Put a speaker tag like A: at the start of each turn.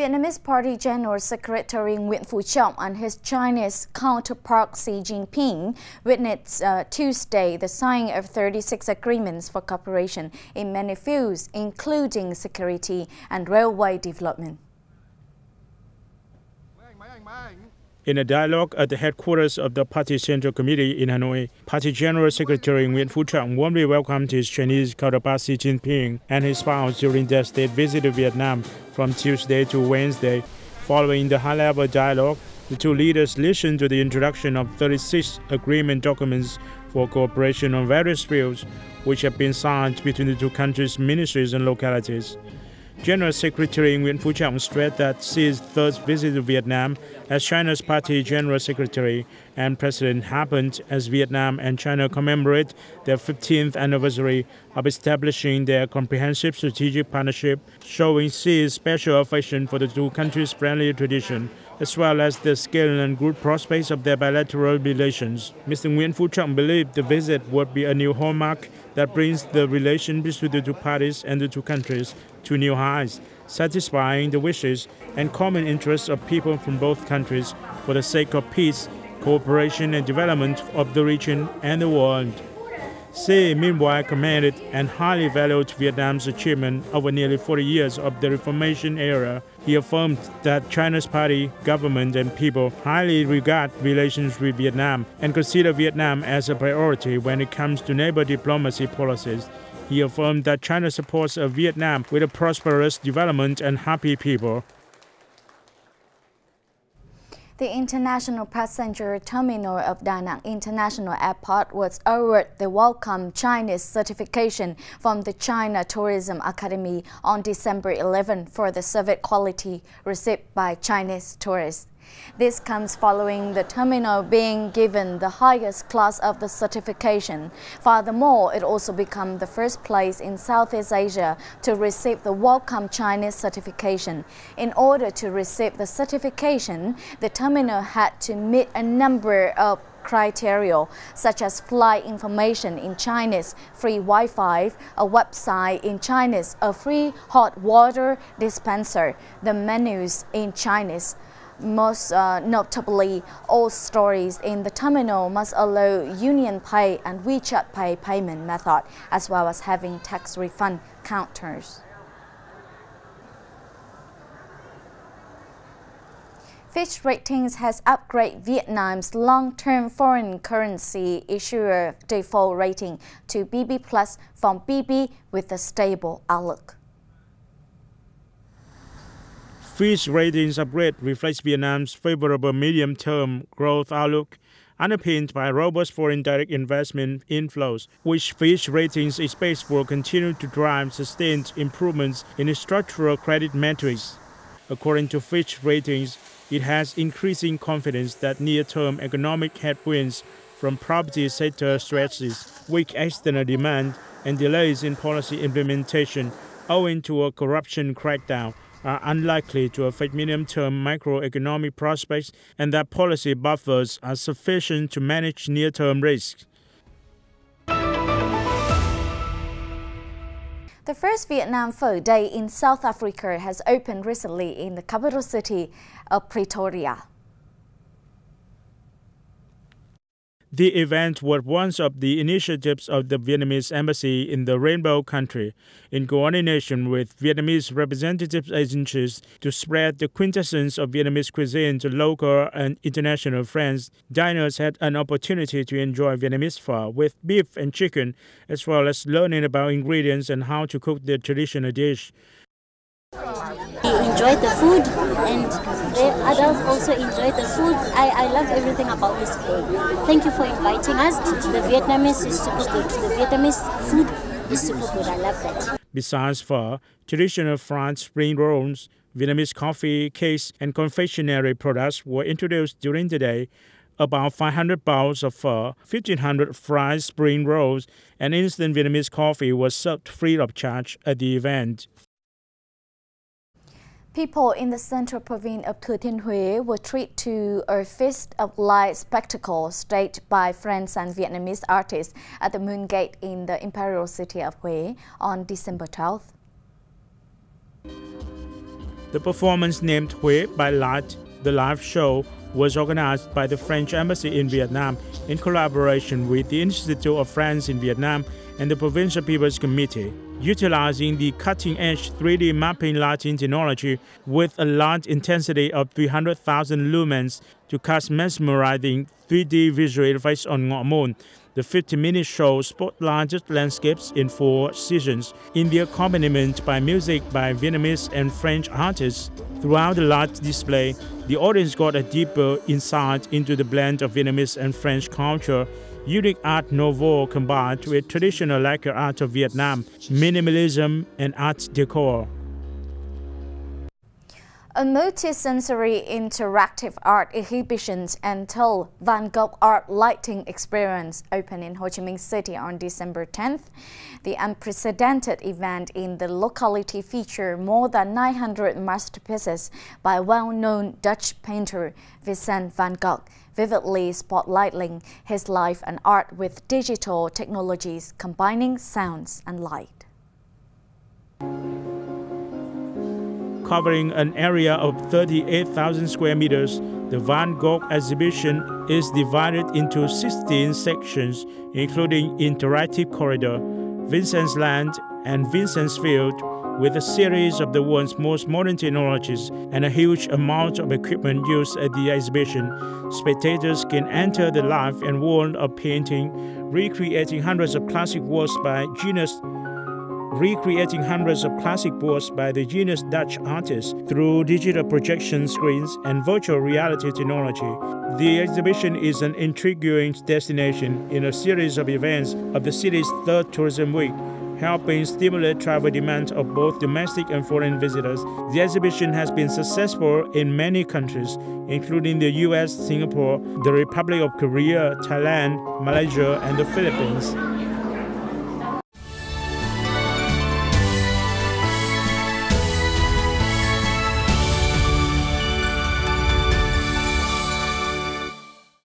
A: Vietnamese Party General Secretary Nguyễn Phú Trọng and his Chinese counterpart Xi Jinping witnessed Tuesday the signing of 36 agreements for cooperation in many fields, including security and railway development.
B: In a dialogue at the headquarters of the Party's Central Committee in Hanoi, Party General Secretary Nguyễn Phú Trọng warmly welcomed his Chinese counterpart Xi Jinping and his spouse during their state visit to Vietnam from Tuesday to Wednesday. Following the high-level dialogue, the two leaders listened to the introduction of 36 agreement documents for cooperation on various fields, which have been signed between the two countries' ministries and localities. General Secretary Nguyễn Phú Trọng stressed that Xi's third visit to Vietnam as China's Party General Secretary and President happened as Vietnam and China commemorate their 15th anniversary of establishing their comprehensive strategic partnership, showing Xi's special affection for the two countries' friendly tradition, as well as the scale and good prospects of their bilateral relations. Mr. Nguyễn Phú Trọng believed the visit would be a new hallmark that brings the relations between the two parties and the two countries to new heights, satisfying the wishes and common interests of people from both countries for the sake of peace, cooperation and development of the region and the world. Xi, meanwhile, commended and highly valued Vietnam's achievement over nearly 40 years of the Reformation era. He affirmed that China's party, government and people highly regard relations with Vietnam and consider Vietnam as a priority when it comes to neighbor diplomacy policies. He affirmed that China supports a Vietnam with a prosperous development and happy people.
A: The International Passenger Terminal of Danang International Airport was awarded the Welcome Chinese certification from the China Tourism Academy on December 11 for the service quality received by Chinese tourists. This comes following the terminal being given the highest class of the certification. Furthermore, it also became the first place in Southeast Asia to receive the Welcome Chinese certification. In order to receive the certification, the terminal had to meet a number of criteria such as flight information in Chinese, free Wi-Fi, a website in Chinese, a free hot water dispenser, the menus in Chinese. Most notably, all stores in the terminal must allow Union Pay and WeChat Pay payment method, as well as having tax refund counters. Fitch Ratings has upgraded Vietnam's long-term foreign currency issuer default rating to BB+ from BB with a stable outlook.
B: Fitch Ratings upgrade reflects Vietnam's favorable medium-term growth outlook, underpinned by robust foreign direct investment inflows, which Fitch Ratings expects will continue to drive sustained improvements in its structural credit metrics. According to Fitch Ratings, it has increasing confidence that near-term economic headwinds from property sector stresses, weak external demand, and delays in policy implementation owing to a corruption crackdown are unlikely to affect medium-term macroeconomic prospects and that policy buffers are sufficient to manage near-term risks.
A: The first Vietnam Pho Day in South Africa has opened recently in the capital city of Pretoria.
B: The event was one of the initiatives of the Vietnamese embassy in the Rainbow country, in coordination with Vietnamese representative agencies to spread the quintessence of Vietnamese cuisine to local and international friends. Diners had an opportunity to enjoy Vietnamese pho with beef and chicken, as well as learning about ingredients and how to cook the traditional dish.
C: We enjoyed the food and the adults also enjoyed the food. I love everything about this day. Thank you for inviting us. The Vietnamese is super good. The Vietnamese food is super good. I love that.
B: Besides pho, traditional fried spring rolls, Vietnamese coffee, cakes, and confectionery products were introduced during the day. About 500 bowls of pho, 1,500 fried spring rolls, and instant Vietnamese coffee was served free of charge at the event.
A: People in the central province of Thừa Thiên Huế were treated to a feast of light spectacle staged by French and Vietnamese artists at the Moon Gate in the imperial city of Huế on December 12th.
B: The performance, named Huế by Light, the live show, was organized by the French Embassy in Vietnam in collaboration with the Institute of France in Vietnam and the Provincial People's Committee, utilizing the cutting-edge 3D mapping lighting technology with a light intensity of 300,000 lumens to cast mesmerizing 3D visual effects on Ngọ Môn. The 50-minute show spotlighted landscapes in 4 seasons, in the accompaniment by music by Vietnamese and French artists. Throughout the light display, the audience got a deeper insight into the blend of Vietnamese and French culture, unique Art Nouveau combined with traditional lacquer art of Vietnam, minimalism, and art decor.
A: A multi-sensory interactive art exhibitions entitled Van Gogh Art Lighting Experience opened in Ho Chi Minh City on December 10th. The unprecedented event in the locality featured more than 900 masterpieces by well-known Dutch painter Vincent van Gogh, vividly spotlighting his life and art with digital technologies combining sounds and light.
B: Covering an area of 38,000 square meters, the Van Gogh exhibition is divided into 16 sections, including interactive corridor, Vincent's Land, and Vincent's Field, with a series of the world's most modern technologies and a huge amount of equipment used at the exhibition. Spectators can enter the life and world of painting, recreating hundreds of classic works by the genius Dutch artists through digital projection screens and virtual reality technology. The exhibition is an intriguing destination in a series of events of the city's 3rd tourism week, helping stimulate travel demand of both domestic and foreign visitors. The exhibition has been successful in many countries, including the US, Singapore, the Republic of Korea, Thailand, Malaysia, and the Philippines.